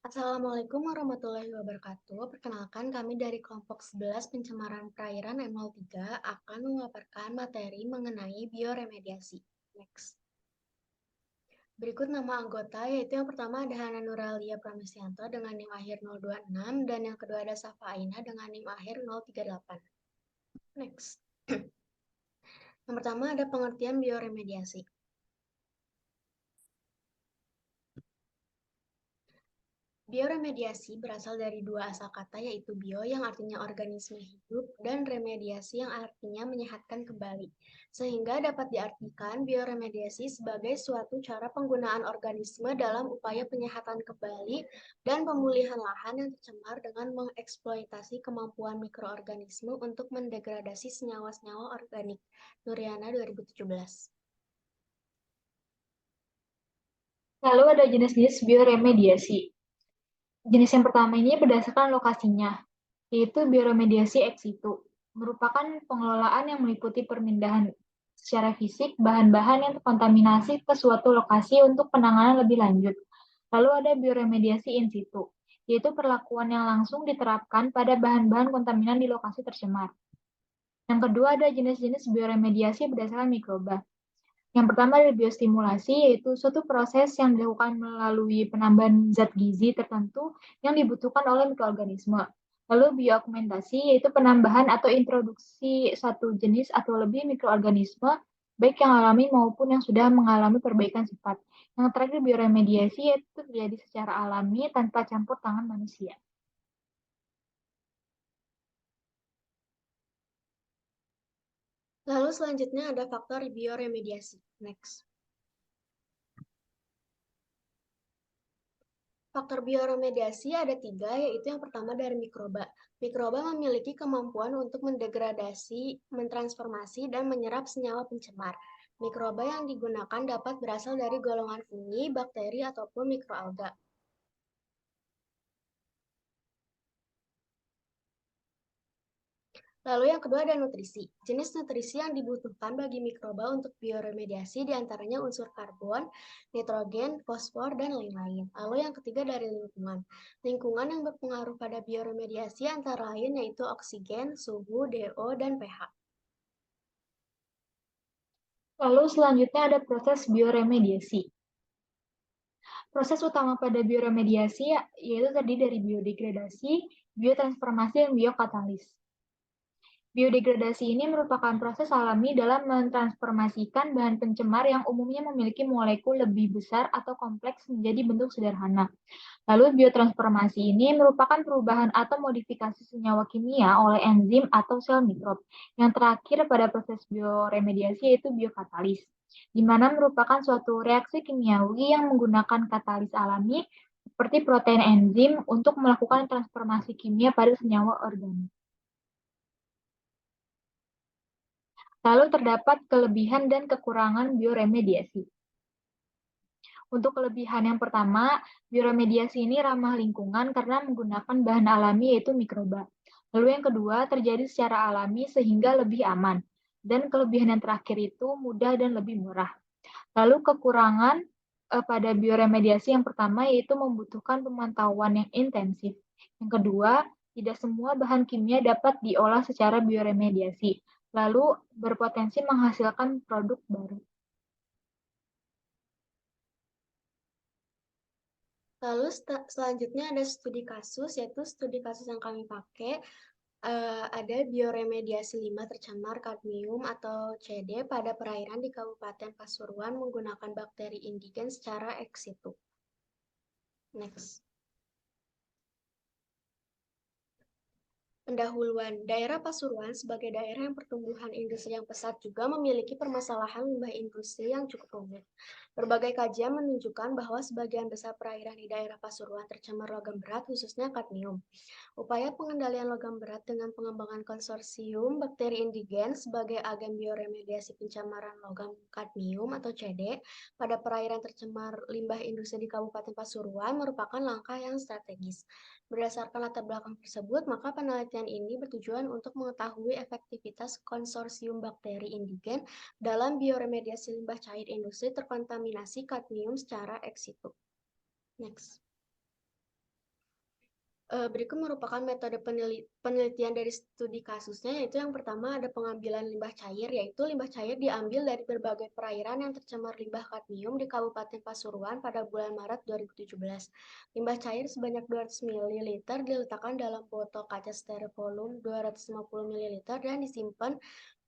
Assalamualaikum warahmatullahi wabarakatuh. Perkenalkan, kami dari kelompok 11 pencemaran perairan M03 akan memaparkan materi mengenai bioremediasi. Next. Berikut nama anggota, yaitu yang pertama ada Hana Nuralia Pramesyanto dengan NIM akhir 026 dan yang kedua ada Safa Aina dengan NIM akhir 038. Next. Yang pertama ada pengertian bioremediasi. Bioremediasi berasal dari dua asal kata, yaitu bio yang artinya organisme hidup dan remediasi yang artinya menyehatkan kembali. Sehingga dapat diartikan bioremediasi sebagai suatu cara penggunaan organisme dalam upaya penyehatan kembali dan pemulihan lahan yang tercemar dengan mengeksploitasi kemampuan mikroorganisme untuk mendegradasi senyawa-senyawa organik. Nuriana 2017. Lalu ada jenis-jenis bioremediasi. Jenis yang pertama ini berdasarkan lokasinya, yaitu bioremediasi ex situ, merupakan pengelolaan yang meliputi pemindahan secara fisik bahan-bahan yang terkontaminasi ke suatu lokasi untuk penanganan lebih lanjut. Lalu ada bioremediasi in situ, yaitu perlakuan yang langsung diterapkan pada bahan-bahan kontaminan di lokasi tercemar. Yang kedua ada jenis-jenis bioremediasi berdasarkan mikroba. Yang pertama adalah biostimulasi, yaitu suatu proses yang dilakukan melalui penambahan zat gizi tertentu yang dibutuhkan oleh mikroorganisme. Lalu bioaugmentasi, yaitu penambahan atau introduksi satu jenis atau lebih mikroorganisme, baik yang alami maupun yang sudah mengalami perbaikan sifat. Yang terakhir bioremediasi, yaitu terjadi secara alami tanpa campur tangan manusia. Lalu selanjutnya ada faktor bioremediasi. Next. Faktor bioremediasi ada tiga, yaitu yang pertama dari mikroba. Mikroba memiliki kemampuan untuk mendegradasi, mentransformasi, dan menyerap senyawa pencemar. Mikroba yang digunakan dapat berasal dari golongan fungi, bakteri, ataupun mikroalga. Lalu yang kedua ada nutrisi. Jenis nutrisi yang dibutuhkan bagi mikroba untuk bioremediasi diantaranya unsur karbon, nitrogen, fosfor, dan lain-lain. Lalu yang ketiga dari lingkungan. Lingkungan yang berpengaruh pada bioremediasi antara lain yaitu oksigen, suhu, DO, dan pH. Lalu selanjutnya ada proses bioremediasi. Proses utama pada bioremediasi yaitu terdiri dari biodegradasi, biotransformasi, dan biokatalis. Biodegradasi ini merupakan proses alami dalam mentransformasikan bahan pencemar yang umumnya memiliki molekul lebih besar atau kompleks menjadi bentuk sederhana. Lalu biotransformasi ini merupakan perubahan atau modifikasi senyawa kimia oleh enzim atau sel mikrob. Yang terakhir pada proses bioremediasi yaitu biokatalis, di mana merupakan suatu reaksi kimiawi yang menggunakan katalis alami seperti protein enzim untuk melakukan transformasi kimia pada senyawa organik. Lalu terdapat kelebihan dan kekurangan bioremediasi. Untuk kelebihan yang pertama, bioremediasi ini ramah lingkungan karena menggunakan bahan alami yaitu mikroba. Lalu yang kedua, terjadi secara alami sehingga lebih aman. Dan kelebihan yang terakhir itu mudah dan lebih murah. Lalu kekurangan pada bioremediasi yang pertama yaitu membutuhkan pemantauan yang intensif. Yang kedua, tidak semua bahan kimia dapat diolah secara bioremediasi, lalu berpotensi menghasilkan produk baru. Lalu selanjutnya ada studi kasus, yaitu studi kasus yang kami pakai. Ada bioremediasi limbah tercemar kadmium atau CD pada perairan di Kabupaten Pasuruan menggunakan bakteri indigen secara ex situ. Next. Pendahuluan, daerah Pasuruan sebagai daerah yang pertumbuhan industri yang pesat juga memiliki permasalahan limbah industri yang cukup rumit. Berbagai kajian menunjukkan bahwa sebagian besar perairan di daerah Pasuruan tercemar logam berat, khususnya kadmium. Upaya pengendalian logam berat dengan pengembangan konsorsium bakteri indigen sebagai agen bioremediasi pencemaran logam kadmium atau CD pada perairan tercemar limbah industri di Kabupaten Pasuruan merupakan langkah yang strategis. Berdasarkan latar belakang tersebut, maka penelitian ini bertujuan untuk mengetahui efektivitas konsorsium bakteri indigen dalam bioremediasi limbah cair industri terkontaminasi kadmium secara ex situ. Next. Berikut merupakan metode penelitian dari studi kasusnya, yaitu yang pertama ada pengambilan limbah cair, yaitu limbah cair diambil dari berbagai perairan yang tercemar limbah kadmium di Kabupaten Pasuruan pada bulan Maret 2017. Limbah cair sebanyak 200 ml diletakkan dalam botol kaca steril volume 250 ml dan disimpan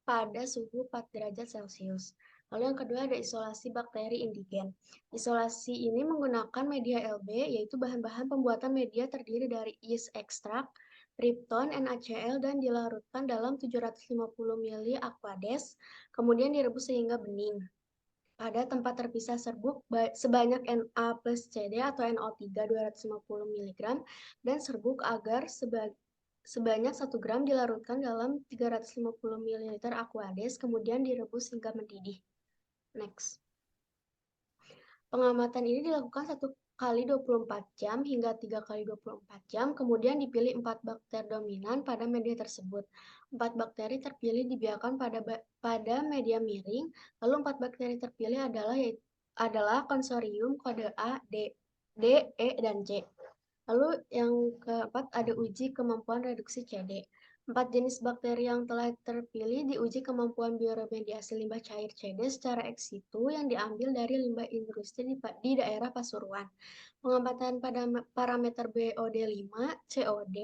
pada suhu 4 derajat Celcius. Lalu yang kedua ada isolasi bakteri indigen. Isolasi ini menggunakan media LB, yaitu bahan-bahan pembuatan media terdiri dari yeast ekstrak, tripton, NaCl, dan dilarutkan dalam 750 ml aquades, kemudian direbus sehingga bening. Pada tempat terpisah serbuk sebanyak Na plus CD atau NO3 250 mg dan serbuk agar sebanyak 1 gram dilarutkan dalam 350 ml aquades, kemudian direbus hingga mendidih. Next. Pengamatan ini dilakukan 1 kali 24 jam hingga 3 kali 24 jam, kemudian dipilih 4 bakteri dominan pada media tersebut. 4 bakteri terpilih dibiarkan pada media miring, lalu 4 bakteri terpilih adalah konsorium kode A, D, E, dan C. Lalu yang keempat ada uji kemampuan reduksi CD. 4 jenis bakteri yang telah terpilih diuji kemampuan bioremediasi limbah cair CD secara ex situ yang diambil dari limbah industri di daerah Pasuruan. Pengamatan pada parameter BOD5, COD,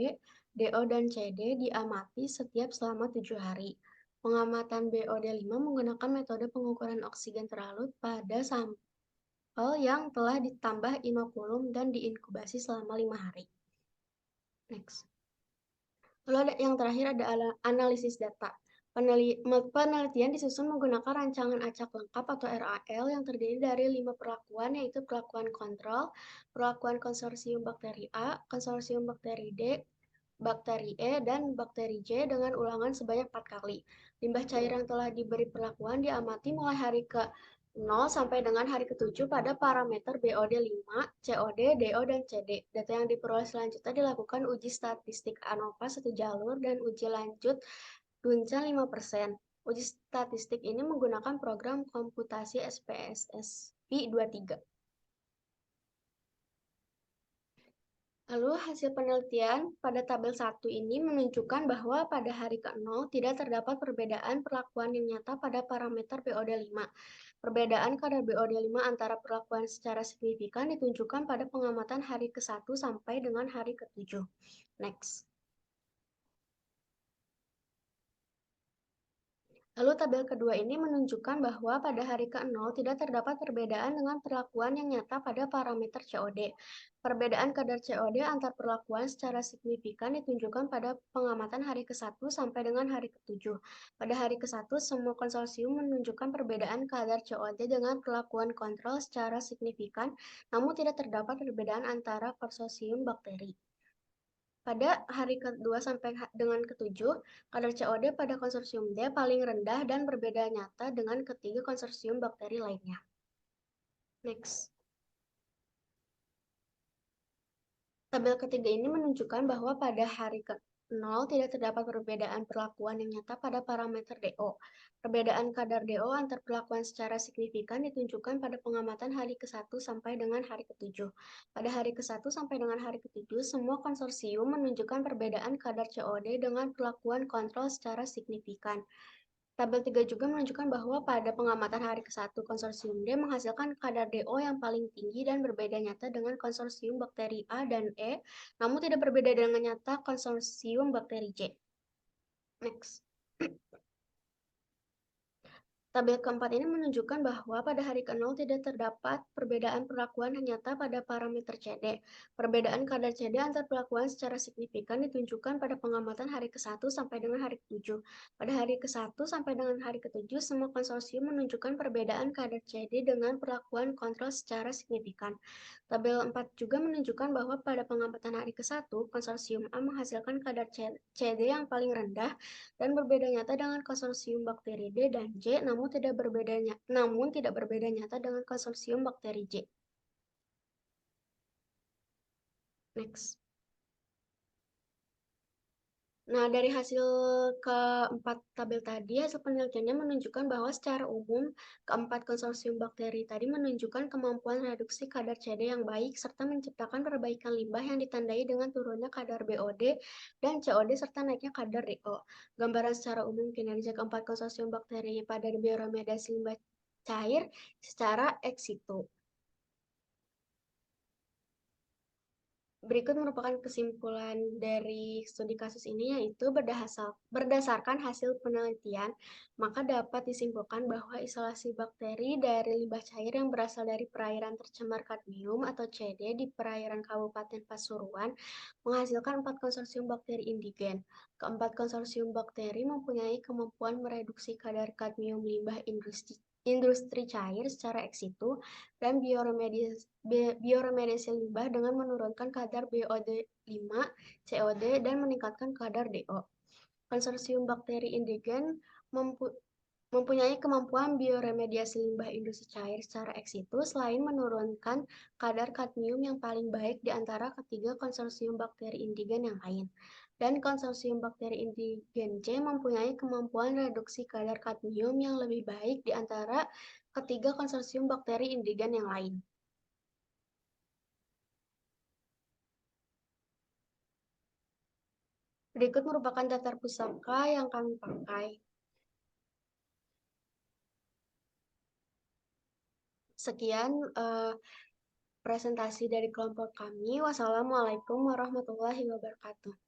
DO, dan CD diamati setiap selama 7 hari. Pengamatan BOD5 menggunakan metode pengukuran oksigen terlarut pada sampel yang telah ditambah inokulum dan diinkubasi selama 5 hari. Next. Lalu yang terakhir ada analisis data. Penelitian disusun menggunakan rancangan acak lengkap atau RAL yang terdiri dari 5 perlakuan, yaitu perlakuan kontrol, perlakuan konsorsium bakteri A, konsorsium bakteri D, bakteri E, dan bakteri J dengan ulangan sebanyak 4 kali. Limbah cair yang telah diberi perlakuan diamati mulai hari ke 0 sampai dengan hari ke-7 pada parameter BOD5, COD, DO, dan CD. Data yang diperoleh selanjutnya dilakukan uji statistik ANOVA 1 jalur dan uji lanjut Duncan 5%. Uji statistik ini menggunakan program komputasi SPSS Pi23. Lalu hasil penelitian pada tabel 1 ini menunjukkan bahwa pada hari ke-0 tidak terdapat perbedaan perlakuan yang nyata pada parameter BOD5. Perbedaan kadar BOD5 antara perlakuan secara signifikan ditunjukkan pada pengamatan hari ke-1 sampai dengan hari ke-7. Next. Lalu tabel kedua ini menunjukkan bahwa pada hari ke-0 tidak terdapat perbedaan dengan perlakuan yang nyata pada parameter COD. Perbedaan kadar COD antar perlakuan secara signifikan ditunjukkan pada pengamatan hari ke-1 sampai dengan hari ke-7. Pada hari ke-1, semua konsorsium menunjukkan perbedaan kadar COD dengan perlakuan kontrol secara signifikan, namun tidak terdapat perbedaan antara konsorsium bakteri. Pada hari ke-2 sampai dengan ke-7, kadar COD pada konsorsium D paling rendah dan berbeda nyata dengan ketiga konsorsium bakteri lainnya. Next. Tabel ketiga ini menunjukkan bahwa pada hari ke-0 tidak terdapat perbedaan perlakuan yang nyata pada parameter DO. Perbedaan kadar DO antar perlakuan secara signifikan ditunjukkan pada pengamatan hari ke-1 sampai dengan hari ke-7. Pada hari ke-1 sampai dengan hari ke-7, semua konsorsium menunjukkan perbedaan kadar COD dengan perlakuan kontrol secara signifikan. Tabel 3 juga menunjukkan bahwa pada pengamatan hari ke-1 konsorsium D menghasilkan kadar DO yang paling tinggi dan berbeda nyata dengan konsorsium bakteri A dan E, namun tidak berbeda dengan nyata konsorsium bakteri J. Next. Tabel keempat ini menunjukkan bahwa pada hari ke-0 tidak terdapat perbedaan perlakuan yang nyata pada parameter CD. Perbedaan kadar CD antar perlakuan secara signifikan ditunjukkan pada pengamatan hari ke-1 sampai dengan hari ke-7. Pada hari ke-1 sampai dengan hari ke-7, semua konsorsium menunjukkan perbedaan kadar CD dengan perlakuan kontrol secara signifikan. Tabel 4 juga menunjukkan bahwa pada pengamatan hari ke-1, konsorsium A menghasilkan kadar CD yang paling rendah dan berbeda nyata dengan konsorsium bakteri D dan J, namun tidak berbeda nyata dengan konsorsium bakteri J. Next. Nah, dari hasil keempat tabel tadi, hasil penelitiannya menunjukkan bahwa secara umum keempat konsorsium bakteri tadi menunjukkan kemampuan reduksi kadar CD yang baik serta menciptakan perbaikan limbah yang ditandai dengan turunnya kadar BOD dan COD serta naiknya kadar DO. Gambaran secara umum kinerja keempat konsorsium bakteri pada bioremediasi limbah cair secara ex situ. Berikut merupakan kesimpulan dari studi kasus ini, yaitu berdasarkan hasil penelitian, maka dapat disimpulkan bahwa isolasi bakteri dari limbah cair yang berasal dari perairan tercemar kadmium atau CD di perairan Kabupaten Pasuruan menghasilkan 4 konsorsium bakteri indigen. Keempat konsorsium bakteri mempunyai kemampuan mereduksi kadar kadmium limbah industri cair secara ex situ dan bioremediasi limbah dengan menurunkan kadar BOD5, COD, dan meningkatkan kadar DO. Konsorsium bakteri indigen mempunyai kemampuan bioremediasi limbah industri cair secara ex situ selain menurunkan kadar kadmium yang paling baik di antara ketiga konsorsium bakteri indigen yang lain. Dan konsorsium bakteri indigen C mempunyai kemampuan reduksi kadar kadmium yang lebih baik di antara ketiga konsorsium bakteri indigen yang lain. Berikut merupakan daftar pusaka yang kami pakai. Sekian presentasi dari kelompok kami. Wassalamualaikum warahmatullahi wabarakatuh.